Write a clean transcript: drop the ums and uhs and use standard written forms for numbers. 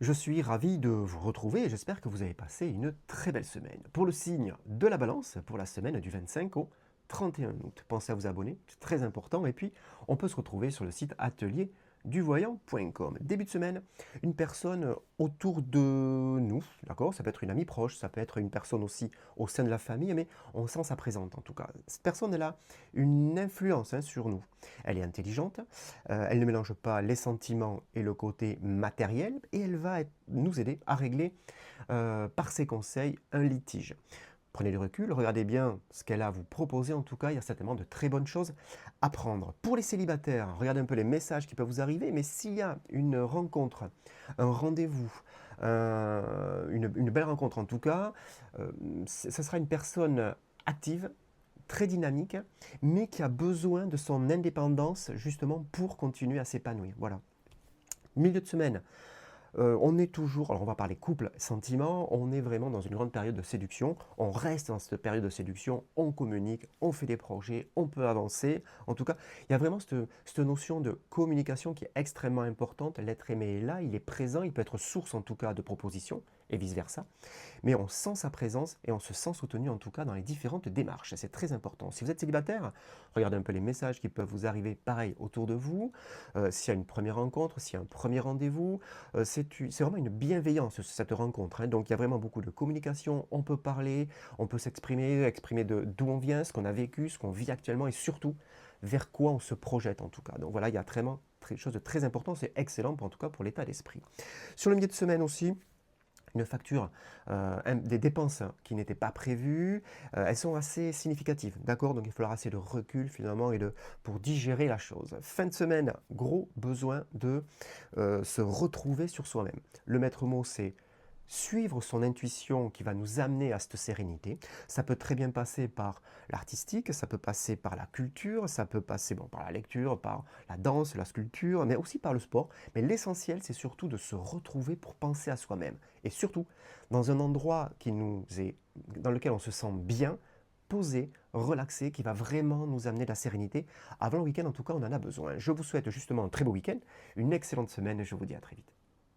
Je suis ravi de vous retrouver et j'espère que vous avez passé une très belle semaine. Pour le signe de la balance, pour la semaine du 25 au 31 août, pensez à vous abonner, c'est très important. Et puis, on peut se retrouver sur le site atelierduvoyant.com. Début de semaine, une personne autour de nous, d'accord? Ça peut être une amie proche, ça peut être une personne aussi au sein de la famille, mais on sent sa présence en tout cas. Cette personne, elle a une influence sur nous. Elle est intelligente, elle ne mélange pas les sentiments et le côté matériel, et elle va nous aider à régler par ses conseils un litige. Prenez du recul, regardez bien ce qu'elle a à vous proposer. En tout cas, il y a certainement de très bonnes choses à prendre. Pour les célibataires, regardez un peu les messages qui peuvent vous arriver, mais s'il y a une rencontre, un rendez-vous, une belle rencontre en tout cas, ce sera une personne active, très dynamique, mais qui a besoin de son indépendance justement pour continuer à s'épanouir. Voilà. Milieu de semaine, on est toujours, alors on va parler couple, sentiments, on est vraiment dans une grande période de séduction, on reste dans cette période de séduction, on communique, on fait des projets, on peut avancer. En tout cas, il y a vraiment cette notion de communication qui est extrêmement importante. L'être aimé est là, il est présent, il peut être source en tout cas de propositions et vice-versa. Mais on sent sa présence et on se sent soutenu en tout cas dans les différentes démarches. C'est très important. Si vous êtes célibataire, regardez un peu les messages qui peuvent vous arriver pareil autour de vous. S'il y a une première rencontre, s'il y a un premier rendez-vous, c'est vraiment une bienveillance cette rencontre. Donc il y a vraiment beaucoup de communication, on peut parler, on peut s'exprimer, exprimer d'où on vient, ce qu'on a vécu, ce qu'on vit actuellement et surtout vers quoi on se projette en tout cas. Donc voilà, il y a vraiment quelque chose de très important, c'est excellent en tout cas pour l'état d'esprit. Sur le milieu de semaine aussi, une facture, des dépenses qui n'étaient pas prévues, elles sont assez significatives, d'accord? Donc il va falloir assez de recul finalement pour digérer la chose. Fin de semaine, gros besoin de se retrouver sur soi-même. Le maître mot, c'est suivre son intuition qui va nous amener à cette sérénité. Ça peut très bien passer par l'artistique, ça peut passer par la culture, ça peut passer par la lecture, par la danse, la sculpture, mais aussi par le sport. Mais l'essentiel, c'est surtout de se retrouver pour penser à soi-même. Et surtout, dans un endroit dans lequel on se sent bien, posé, relaxé, qui va vraiment nous amener de la sérénité. Avant le week-end, en tout cas, on en a besoin. Je vous souhaite justement un très beau week-end, une excellente semaine et je vous dis à très vite.